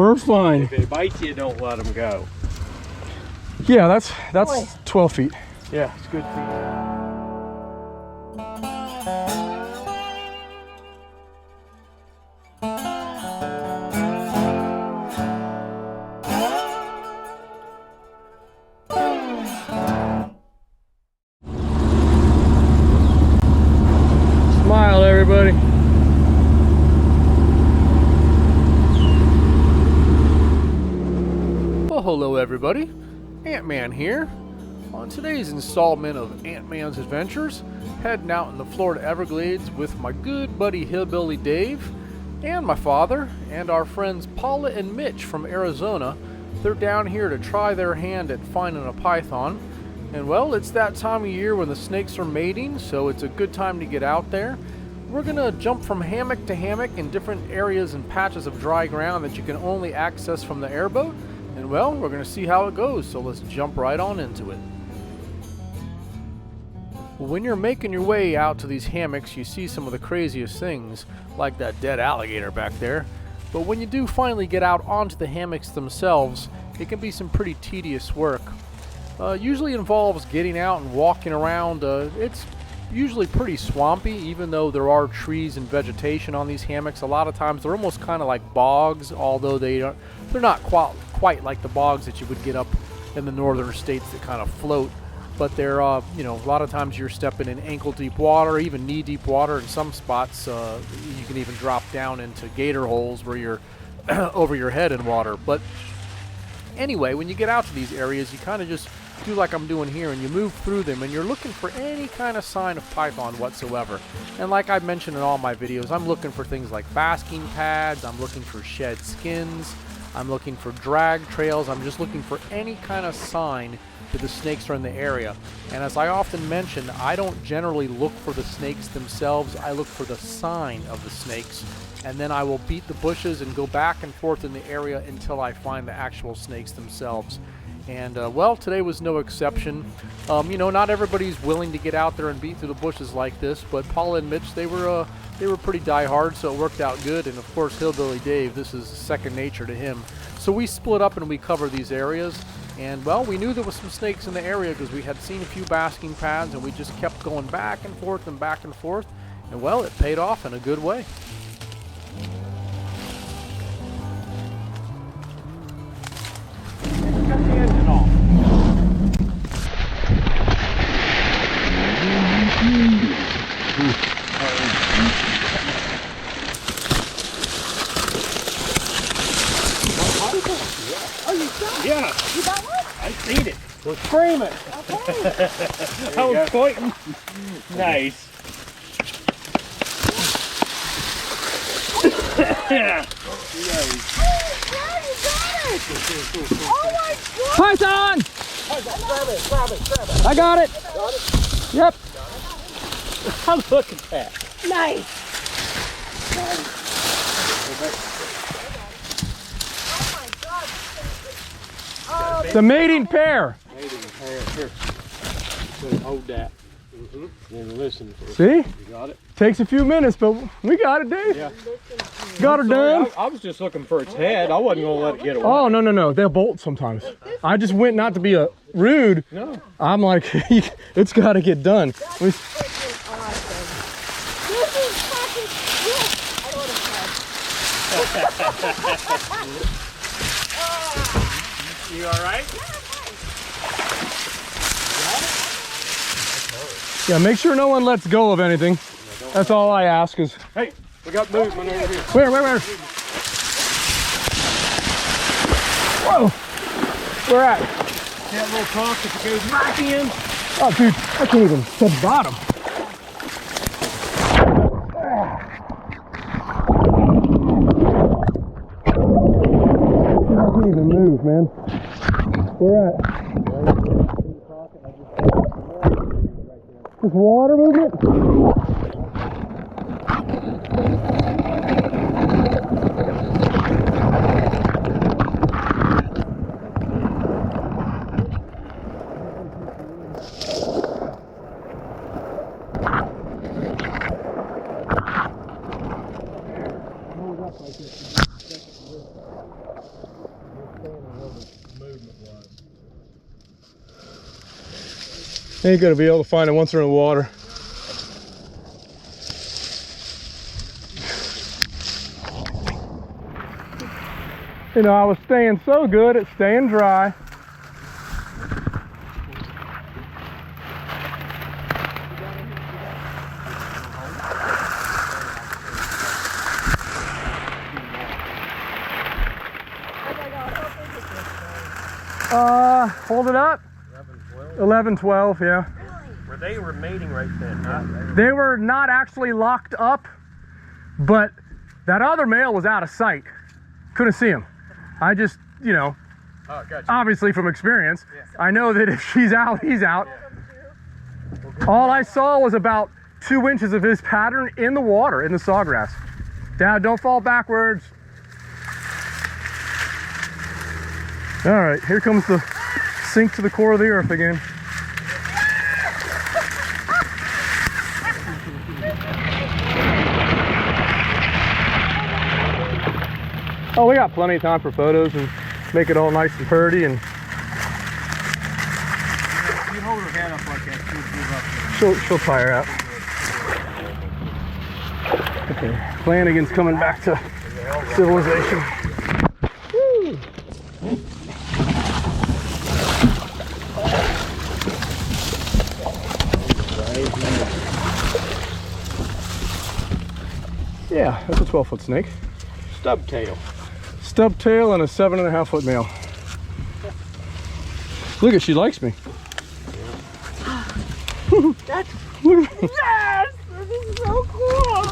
We're fine. If it bites you, don't let them go. Yeah, that's 12 feet. Yeah, it's good feed. Smile, everybody. Well, hello, everybody. Ant-Man here. On today's installment of Ant-Man's Adventures, heading out in the Florida Everglades with my good buddy Hillbilly Dave and my father and our friends Paula and Mitch from Arizona. They're down here to try their hand at finding a python. And well, it's that time of year when the snakes are mating, so it's a good time to get out there. We're gonna jump from hammock to hammock in different areas and patches of dry ground that you can only access from the airboat. And well, we're gonna see how it goes, so let's jump right on into it. When you're making your way out to these hammocks, you see some of the craziest things, like that dead alligator back there. But when you do finally get out onto the hammocks themselves, it can be some pretty tedious work. Usually involves getting out and walking around. It's usually pretty swampy, even though there are trees and vegetation on these hammocks. A lot of times they're almost kind of like bogs, although they're not quite like the bogs that you would get up in the northern states that kind of float. But they're, a lot of times you're stepping in ankle-deep water, even knee-deep water. In some spots, you can even drop down into gator holes where you're over your head in water. But anyway, when you get out to these areas, you kind of just do like I'm doing here, and you move through them, and you're looking for any kind of sign of python whatsoever. And like I've mentioned in all my videos, I'm looking for things like basking pads, I'm looking for shed skins, I'm looking for drag trails, I'm just looking for any kind of sign that the snakes are in the area. And as I often mention, I don't generally look for the snakes themselves, I look for the sign of the snakes, and then I will beat the bushes and go back and forth in the area until I find the actual snakes themselves. And well, today was no exception. Not everybody's willing to get out there and beat through the bushes like this, but Paula and Mitch, they were pretty die-hard, so it worked out good. And of course, Hillbilly Dave, this is second nature to him. So we split up and we covered these areas. And well, we knew there was some snakes in the area because we had seen a few basking pads, and we just kept going back and forth and back and forth. And well, it paid off in a good way. Cut the engine off. Oh, you got it? Yeah. You got one? I seen it. We're screaming. Okay. I was pointing. Nice. Yeah. Nice. Oh my God! Python! Grab it. I got it. Got it? Yep. Look at that. Nice. Oh The mating pair. Mating pair. Here. So hold that. And listen. See? You got it? Takes a few minutes, but we got it, Dave. Yeah. Got her done. I was just looking for its head. I wasn't going to let it get away. Oh, no. They'll bolt sometimes. I just went not to be rude. No. I'm like, it's got to get done. This is freaking awesome. This is fucking cool. I want to You all right? Yeah, make sure no one lets go of anything. That's all I ask is. Hey, we got movement over here. Where? Whoa! Where at? That little trunk, if it goes right in. Oh, dude, I can't even touch bottom. I can't even move, man. Where at? This water movement? Ain't gonna be able to find them once they're in the water. You know, I was staying so good at staying dry. Hold it up. 11, 12, yeah. Where they were mating right then, huh? They were not actually locked up, but that other male was out of sight. Couldn't see him. I just, you know, obviously from experience, I know that if she's out, he's out. All I saw was about 2 inches of his pattern in the water, in the sawgrass. Dad, don't fall backwards. All right, here comes the sink to the core of the earth again. Oh, we got plenty of time for photos and make it all nice and pretty. And You hold her head up like that, she'll give up. she'll tire out. Okay, Flanagan's coming back to civilization. Woo. Yeah, that's a 12-foot snake. Stub tail. Stub tail and a 7.5-foot male. Look at, she likes me. That's, yes! This is so cool!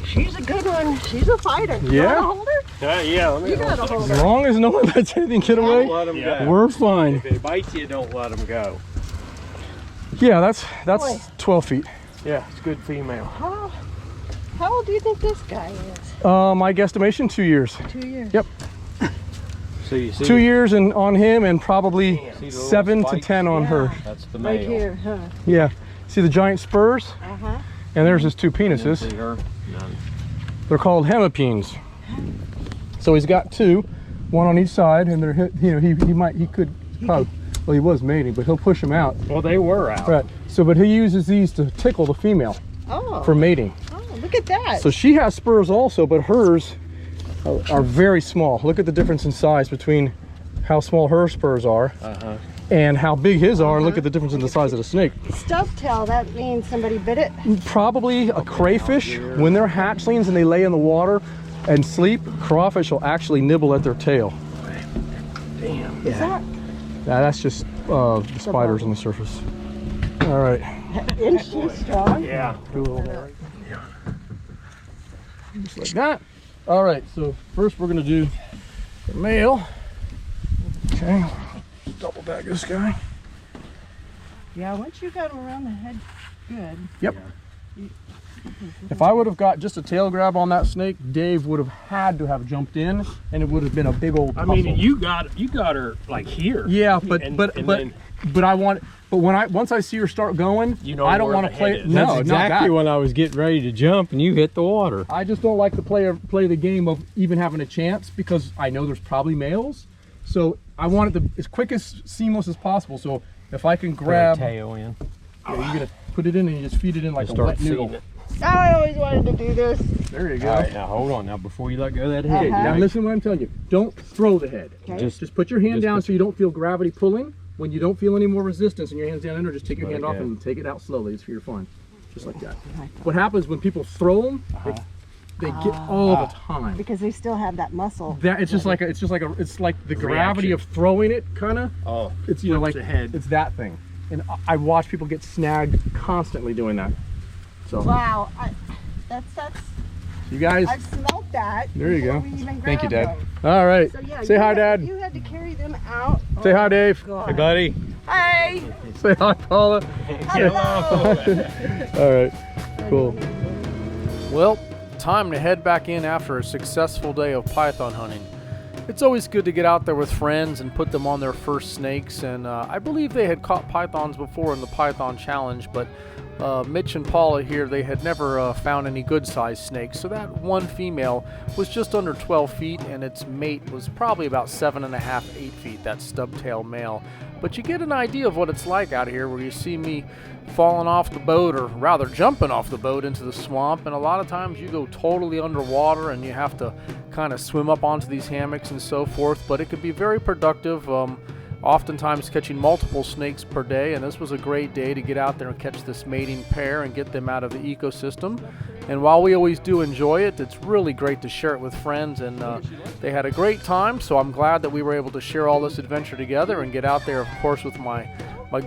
She's a good one. She's a fighter. You Yeah? wanna hold her? Yeah, let me You gotta hold As her. long as no one lets anything get away, Don't let them go. we're fine. If they bite you, don't let them go. Yeah, that's Boy. 12 feet. Yeah, it's a good female. How old do you think this guy is? My guesstimation, 2 years. 2 years. Yep. So you see 2 years and on him, and probably See the little 7 to spikes? 10 on her. That's the male. Right here, huh? Yeah. See the giant spurs? Uh-huh. And there's his 2 penises. See her? None. They're called hemippenes. So he's got 2, one on each side, and they're, you know, he could probably, well, he was mating, but he'll push them out. Well, they were out. Right. So, but he uses these to tickle the female Oh. for mating. Oh, look at that. So she has spurs also, but hers are very small. Look at the difference in size between how small her spurs are and how big his are. Look at the difference in the size of the snake. Stub tail, that means somebody bit it? Probably a crayfish, when they're hatchlings and they lay in the water and sleep, crawfish will actually nibble at their tail. Damn. Is that? Now that's just the spiders on the surface. All right. Isn't she strong? Yeah. Do a little bit right here. Just like that. All right, so first we're gonna do the male. Okay, double bag this guy. Yeah, once you got him around the head, good. Yep. If I would have got just a tail grab on that snake, Dave would have had to have jumped in, and it would have been a big old I tussle. mean, you got her like here. Yeah, but And when once I see her start going, You know I don't where want the to play. head is. No, That's not exactly that. when I was getting ready to jump and you hit the water. I just don't like to play the game of even having a chance, because I know there's probably males. So I want it to as quick as seamless as possible. So if I can grab, tail in. you're gonna put it in and you just feed it in like a Start wet noodle. feeding it. I always wanted to do this. There you go. All right, now hold on. Now before you let go of that head, Uh-huh. Now listen to what I'm telling you. Don't throw the head. Okay. Just put your hand just down put- so you don't feel gravity pulling. When you don't feel any more resistance and your hand's down under, just take your Let hand it off go. and take it out slowly. It's for your fun. Just like that. What happens when people throw them, they get all the time. Because they still have that muscle. That it's like the gravity of throwing it, kind of. Oh, It's, you know, like flips the head. it's that thing. And I watch people get snagged constantly doing that. So Wow, that's you guys, I've smelt that. there you go. before we even Thank you, grabbed Dad. them. All right. So yeah, Say you hi, had- Dad. You had to carry them out. Say hi, Dave. God. Hey, buddy. Hey. Say hi, Paula. Hello. All right. Cool. Well, time to head back in after a successful day of python hunting. It's always good to get out there with friends and put them on their first snakes, and I believe they had caught pythons before in the Python Challenge, but Mitch and Paula here, they had never found any good sized snakes, so that one female was just under 12 feet and its mate was probably about 7.5, 8 feet, that stubtail male. But you get an idea of what it's like out here, where you see me falling off the boat, or rather jumping off the boat into the swamp, and a lot of times you go totally underwater and you have to kind of swim up onto these hammocks and so forth, but it could be very productive, oftentimes catching multiple snakes per day, and this was a great day to get out there and catch this mating pair and get them out of the ecosystem. And while we always do enjoy it, it's really great to share it with friends, and they had a great time, so I'm glad that we were able to share all this adventure together and get out there, of course, with my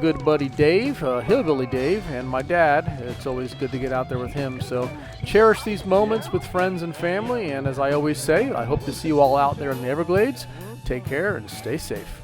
good buddy Dave, Hillbilly Dave, and my dad. It's always good to get out there with him, so cherish these moments with friends and family, and as I always say, I hope to see you all out there in the Everglades. Take care and stay safe.